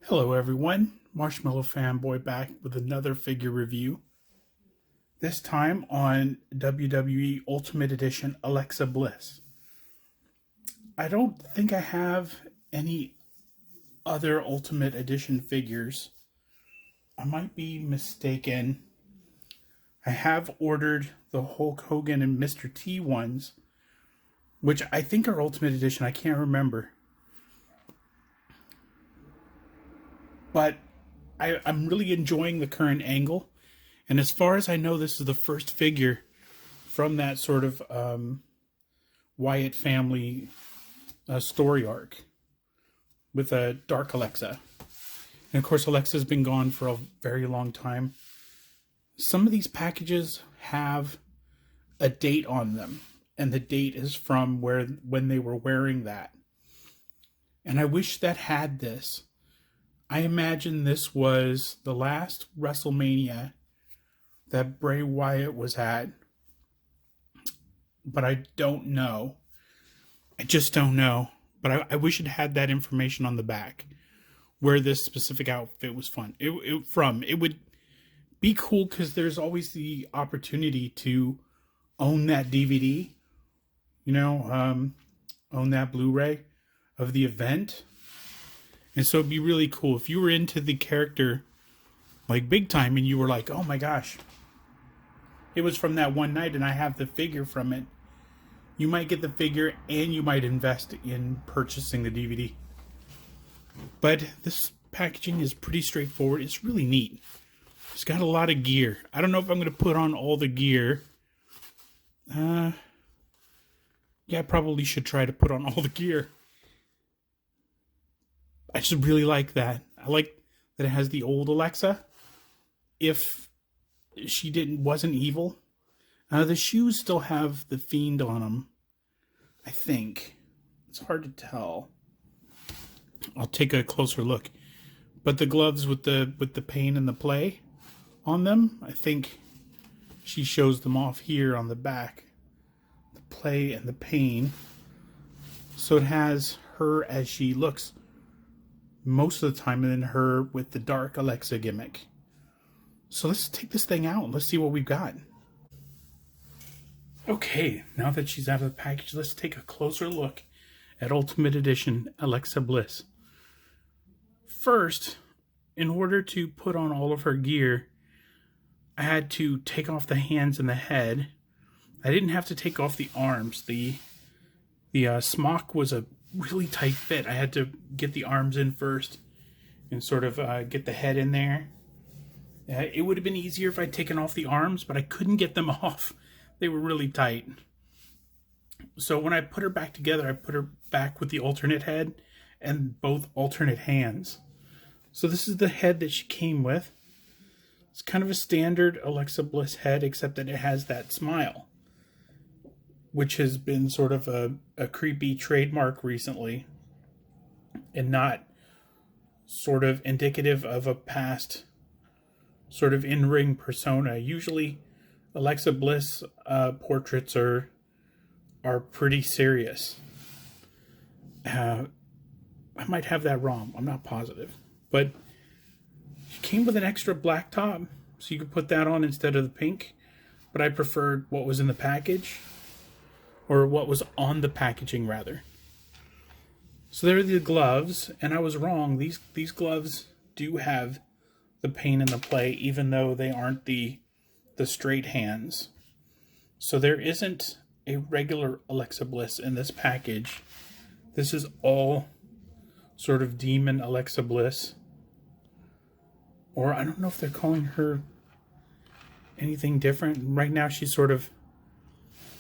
Hello everyone, Marshmallow Fanboy back with another figure review. This time on WWE Ultimate Edition Alexa Bliss. I don't think I have any other Ultimate Edition figures. I might be mistaken. I have ordered the Hulk Hogan and Mr. T ones, which I think are Ultimate Edition. I can't remember. But I'm really enjoying the current angle. And as far as I know, this is the first figure from that sort of Wyatt family story arc with a Dark Alexa. And of course, Alexa's been gone for a very long time. Some of these packages have a date on them. And the date is from when they were wearing that. And I wish that had this. I imagine this was the last WrestleMania that Bray Wyatt was at. But I don't know. I just don't know. But I wish it had that information on the back. Where this specific outfit was from. It would be cool because there's always the opportunity to own that DVD. You know, own that Blu-ray of the event. And so it'd be really cool if you were into the character like big time and you were like, oh my gosh, it was from that one night and I have the figure from it. You might get the figure and you might invest in purchasing the DVD. But this packaging is pretty straightforward. It's really neat. It's got a lot of gear. I don't know if I'm going to put on all the gear. Yeah, I probably should try to put on all the gear. I just really like that. I like that it has the old Alexa. If she wasn't evil. The shoes still have the Fiend on them. I think. It's hard to tell. I'll take a closer look. But the gloves with the pain and the play on them, I think she shows them off here on the back. The play and the pain. So it has her as she looks most of the time, and then her with the Dark Alexa gimmick. So let's take this thing out and let's see what we've got. Okay, now that she's out of the package, let's take a closer look at Ultimate Edition Alexa Bliss. First, in order to put on all of her gear, I had to take off the hands and the head. I didn't have to take off the arms. The smock was a really tight fit. I had to get the arms in first and sort of get the head in there. It would have been easier if I'd taken off the arms, but I couldn't get them off. They were really tight. So when I put her back together, I put her back with the alternate head and both alternate hands. So this is the head that she came with. It's kind of a standard Alexa Bliss head, except that it has that smile, which has been sort of a creepy trademark recently and not sort of indicative of a past sort of in-ring persona. Usually Alexa Bliss portraits are pretty serious. I might have that wrong. I'm not positive. But she came with an extra black top, so you could put that on instead of the pink. But I preferred what was in the package. Or what was on the packaging, rather. So there are the gloves, and I was wrong. These gloves do have the pain and the play, even though they aren't the straight hands. So there isn't a regular Alexa Bliss in this package. This is all sort of Demon Alexa Bliss. Or I don't know if they're calling her anything different. Right now she's sort of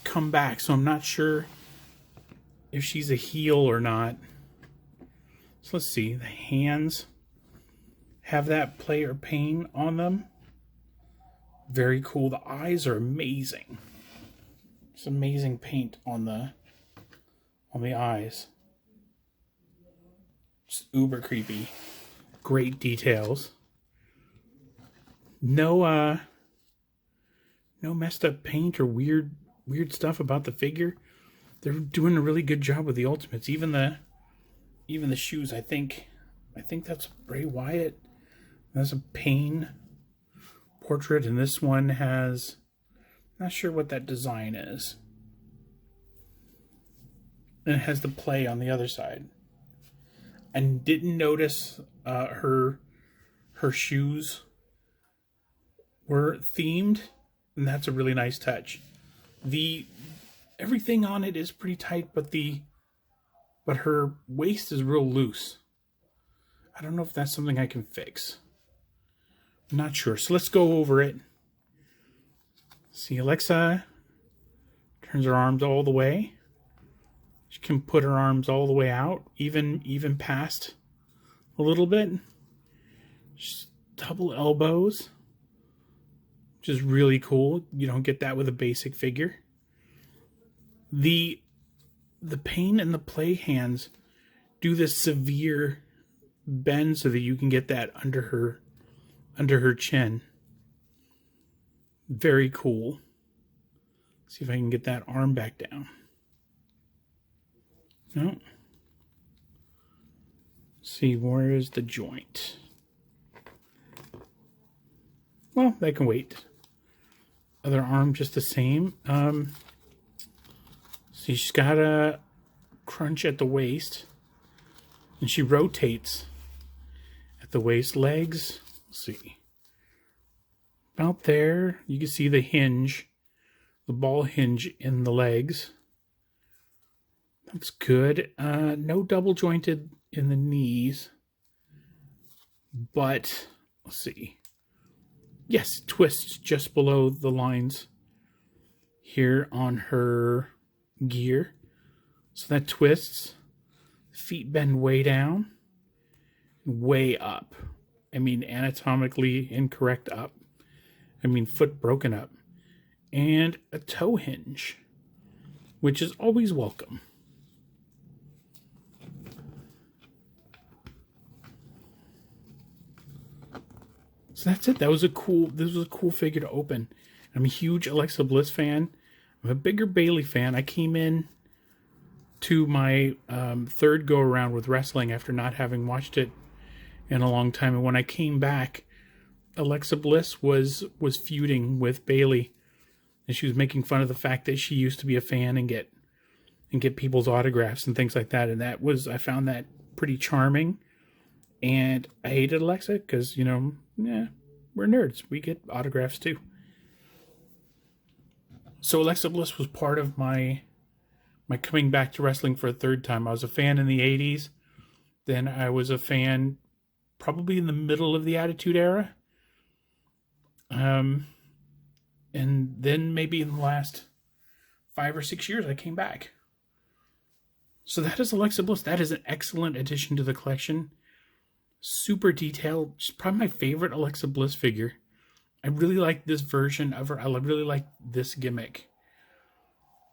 come back, so I'm not sure if she's a heel or not. So let's see. The hands have that play or pain on them. Very cool. The eyes are amazing. It's amazing paint on the eyes. Just uber creepy. Great details. No messed up paint or weird stuff about the figure. They're doing a really good job with the Ultimates. Even the shoes, I think I think that's Bray Wyatt. That's a Pain portrait, and this one has, not sure what that design is. And it has the play on the other side. And didn't notice her shoes were themed, and that's a really nice touch. Everything on it is pretty tight, but her waist is real loose. I don't know if that's something I can fix. I'm not sure. So let's go over it. See, Alexa turns her arms all the way. She can put her arms all the way out, even past a little bit. Just double elbows, which is really cool. You don't get that with a basic figure. The Pain and the Play hands do this severe bend so that you can get that under her chin. Very cool. See if I can get that arm back down. No. See, where is the joint? Well, that can wait. Other arm just the same. See, she's got a crunch at the waist, and she rotates at the waist. Legs, let's see, about there. You can see the hinge, the ball hinge in the legs. That's good. No double jointed in the knees, but let's see. Yes, twists just below the lines here on her gear. So that twists. Feet bend way down, way up. I mean, anatomically incorrect up. I mean, foot broken up. And a toe hinge, which is always welcome. So that's it. This was a cool figure to open. I'm a huge Alexa Bliss fan. I'm a bigger Bayley fan. I came in to my third go around with wrestling after not having watched it in a long time. And when I came back, Alexa Bliss was feuding with Bayley, and she was making fun of the fact that she used to be a fan and get people's autographs and things like that. And I found that pretty charming. And I hated Alexa because, we're nerds. We get autographs too. So Alexa Bliss was part of my coming back to wrestling for a third time. I was a fan in the 80s. Then I was a fan probably in the middle of the Attitude Era. And then maybe in the last 5 or 6 years, I came back. So that is Alexa Bliss. That is an excellent addition to the collection. Super detailed. She's probably my favorite Alexa Bliss figure. I really like this version of her. I really like this gimmick.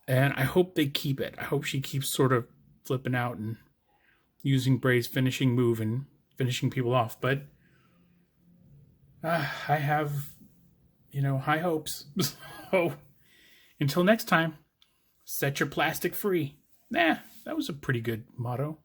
And I hope they keep it. I hope she keeps sort of flipping out and using Bray's finishing move and finishing people off. But I have, high hopes. So until next time, set your plastic free. That was a pretty good motto.